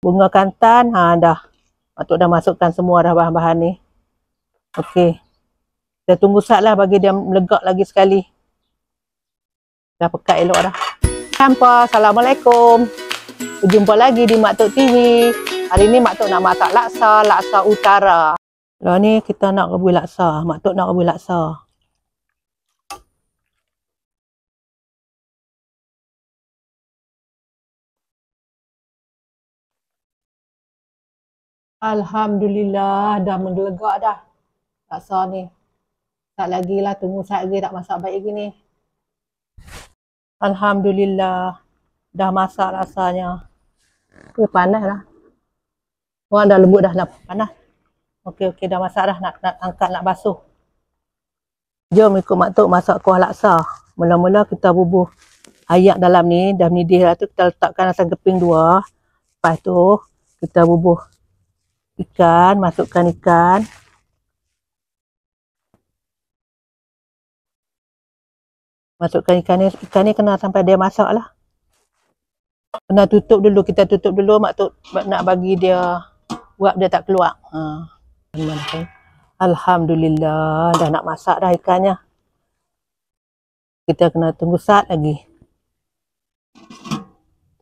bunga kantan. Dah. Mak Tok dah masukkan semua dah bahan-bahan ni. Okey. Kita tunggu sat lah bagi dia melegak lagi sekali. Dah pekat elok dah. Hampa, Assalamualaikum. Berjumpa lagi di Mak Tok TV. Hari ni Mak Tok nak masak laksa utara. Lah ni kita nak rebus laksa. Mak Tok nak rebus laksa. Alhamdulillah dah menggelegak dah laksa ni. Tak lagi lah, tunggu sat lagi tak masak baik lagi ni. Alhamdulillah dah masak laksanya. Panas lah. Orang dah lembut dah, nak panas. Okey dah masak dah, nak angkat nak basuh. Jom ikut Mak Tok masak kuah laksa. Mula-mula kita bubuh ayak dalam ni, dah mendidih lah tu kita letakkan asam keping 2. Lepas tu kita bubuh ikan, masukkan ikan. Masukkan ikan ni kena sampai dia masak lah. Kena tutup dulu, kita tutup dulu. Mak Tok nak bagi dia uap dia tak keluar. Alhamdulillah dah nak masak dah ikannya. Kita kena tunggu sat lagi.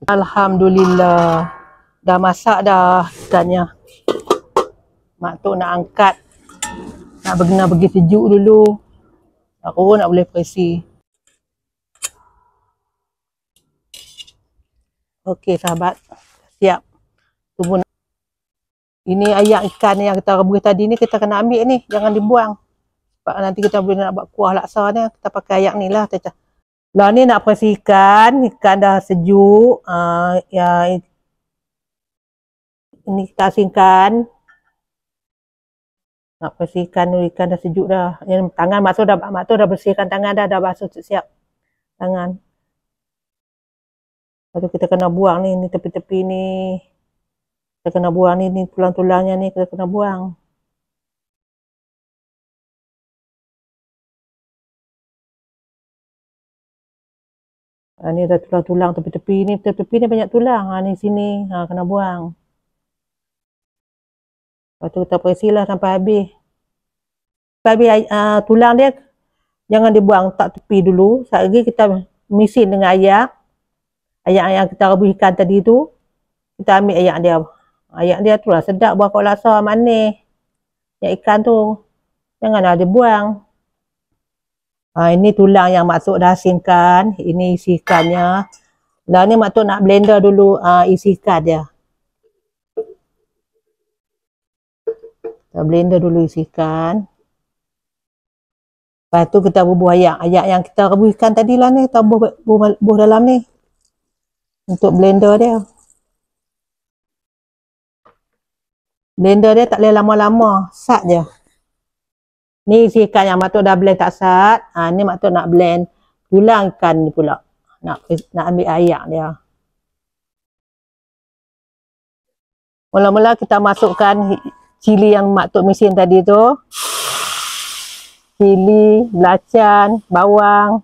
Alhamdulillah dah masak dah ikannya. Mak Tok nak angkat, nak bagi sejuk dulu, baru nak boleh perisi. Okey sahabat, siap. Tunggu. Ini ayak ikan yang kita rebus tadi ni kita kena ambil ni, jangan dibuang. Sebab nanti kita boleh nak buat kuah laksa ni, kita pakai ayak ni lah. Lah ni nak perisi ikan dah sejuk. Ini kita asingkan. Nak perisi ikan dah sejuk dah. Yang tangan Mak Tok dah bersihkan tangan dah basuh siap tangan. Lepas tu kita kena buang ni tepi-tepi ni. Kita kena buang ni tulang-tulangnya ni kita kena buang. Ni ada tulang-tulang tepi-tepi ni banyak tulang. Ni sini kena buang. Lepas tu kita perisilah sampai habis. Tulang dia jangan dibuang, tak tepi dulu. Sekejap lagi kita misin dengan ayak. Ayak yang kita rebus ikan tadi tu, kita ambil ayak dia. Ayak dia tu lah sedap buat kuah laksa, manis. Ayak ikan tu janganlah dibuang. Ini tulang yang Mak Tok dah asingkan. Ini isi ikannya. Lah ni Mak Tok nak blender dulu isi ikan dia. Kita blender dulu isi ikan. Lepas tu kita bubuh ayak. Ayak yang kita rebus ikan tadi lah ni, kita bubuh dalam ni. Untuk blender dia. Blender dia tak boleh lama-lama, sat je. Ni isi ikan yang Mak Tok dah blend tak sat. Ni Mak Tok nak blend tulang ikan ni pula. Nak ambil ayak dia. Mula-mula kita masukkan cili yang Mak Tok misin tadi tu. Cili, belacan, bawang.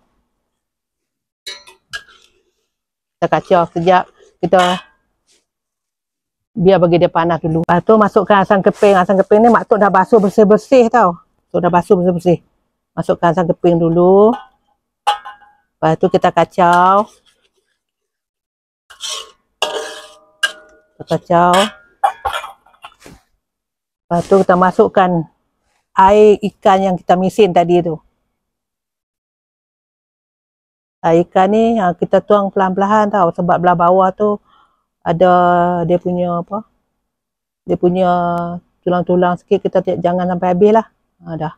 Kita kacau sekejap. Kita biar bagi dia panas dulu. Lepas tu masukkan asam keping. Asam keping ni Mak Tok dah basuh bersih-bersih tau. Tok dah basuh bersih-bersih. Masukkan asam keping dulu. Lepas tu kita kacau. Kita kacau. Lepas tu kita masukkan air ikan yang kita misin tadi tu. Air ikan ni kita tuang pelan-pelan tau. Sebab belah bawah tu ada dia punya apa? Dia punya tulang-tulang sikit. Kita jangan sampai habis lah. Dah.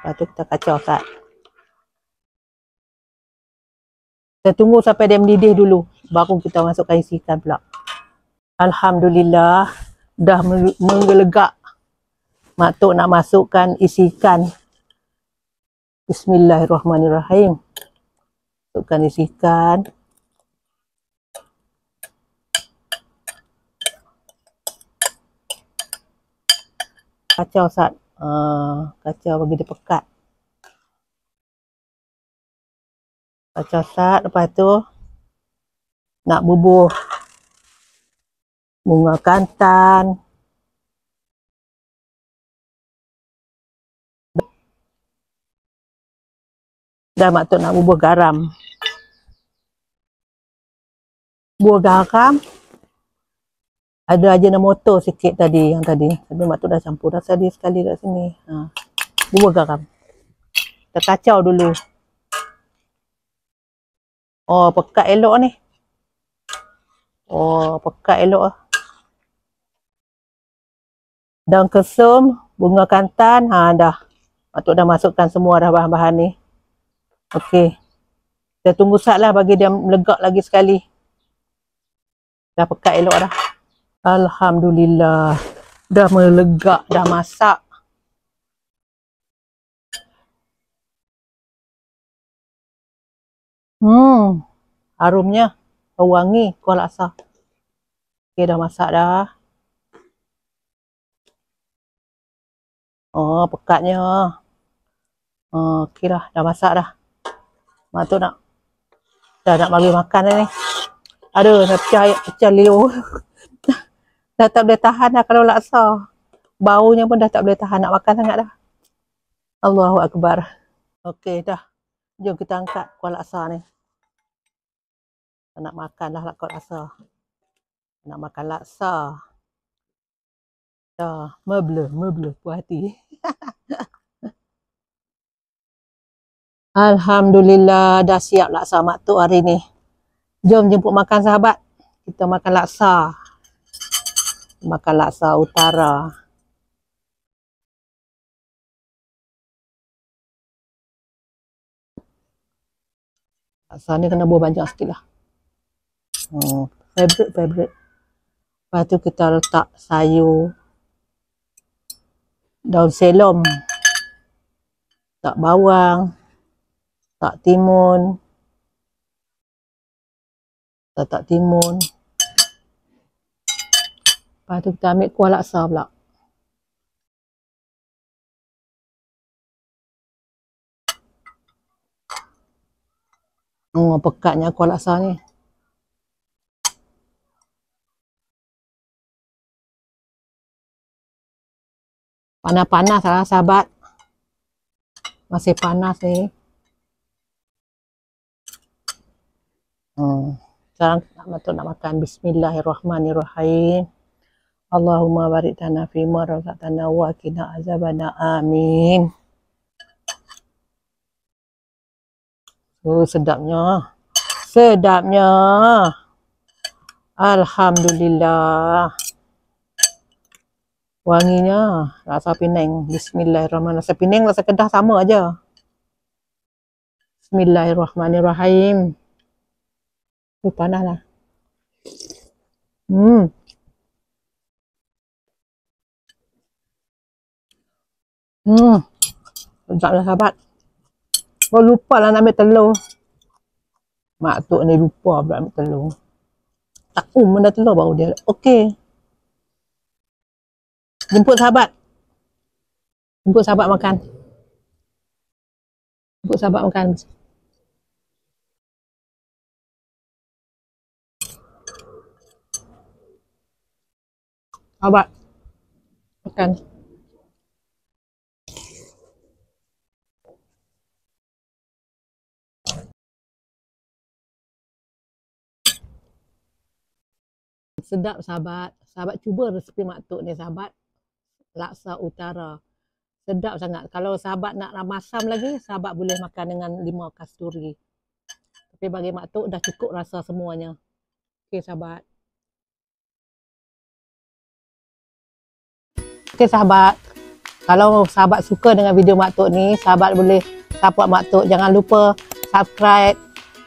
Lepas tu kita kacau sat. Kita tunggu sampai dia mendidih dulu. Baru kita masukkan isi ikan pula. Alhamdulillah dah menggelegak. Mak Tok nak masukkan isi ikan. Bismillahirrahmanirrahim. Masukkan isi ikan. Kacau sat. Kacau bagi dia pekat. Kacau sat. Lepas tu nak bubuh bunga kantan, dan mak tok nak bubuh garam. Buah garam ada ajinomoto sikit tadi, yang tadi. Tapi mak tok dah campur dah tadi sekali kat sini. Buah garam. Kita kacau dulu. Oh, pekat elok ni. Oh, pekat elok ah. Daun kesum, bunga kantan, dah. Mak tok dah masukkan semua dah bahan-bahan ni. Okey. Kita tunggu sat lah bagi dia melegak lagi sekali. Dah pekat elok dah. Alhamdulillah. Dah melegak, dah masak. Harumnya wangi kuah laksa. Okey, dah masak dah. Oh, pekatnya. Okey dah masak dah. Mak tok nak bagi makan dah ni. Aduh, dah pecah liur. Dah tak boleh tahan dah kalau laksa. Baunya pun dah tak boleh tahan, nak makan sangat dah. Allahu Akbar. Okey dah. Jom kita angkat kuah laksa ni. Nak makan dah kuah laksa. Nak makan laksa. Dah, meble puas hati. Alhamdulillah, dah siap laksa mak tok hari ni. Jom jemput makan sahabat. Kita makan laksa. Makan laksa utara. Laksa ni kena buah banyak sikit lah. Favorite. Lepas tu kita letak sayur. Daun selom. Tak bawang. Tak timun. Tak timun. Lepas tu kita ambil kuah laksa pula. Pekatnya kuah laksa ni. Panas-panas lah sahabat. Masih panas ni. Sekarang nak makan. Bismillahirrahmanirrahim. Allahumma barik lana fima razaqtana wa qina azabana. Amin. Sedapnya. Alhamdulillah. Wanginya rasa Penang. Bismillahirrahmanirrahim. Rasa Penang, rasa Kedah sama aja. Bismillahirrahmanirrahim. Panas lah. Sedap lah sahabat. Oh, lupa lah nak ambil telur. Mak tok ni lupa pula ambil telur. Tak mana telur baru dia. Okey. Jemput sahabat makan. Sahabat makan. Sedap sahabat. Sahabat cuba resepi mak tok ni sahabat. Laksa utara. Sedap sangat. Kalau sahabat nak masam lagi, sahabat boleh makan dengan 5 kasturi. Tapi bagi mak tok dah cukup rasa semuanya. Okey sahabat. Okey sahabat. Kalau sahabat suka dengan video mak tok ni, sahabat boleh support mak tok. Jangan lupa subscribe,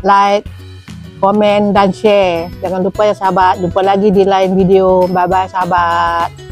like, komen dan share. Jangan lupa ya sahabat. Jumpa lagi di lain video. Bye bye sahabat.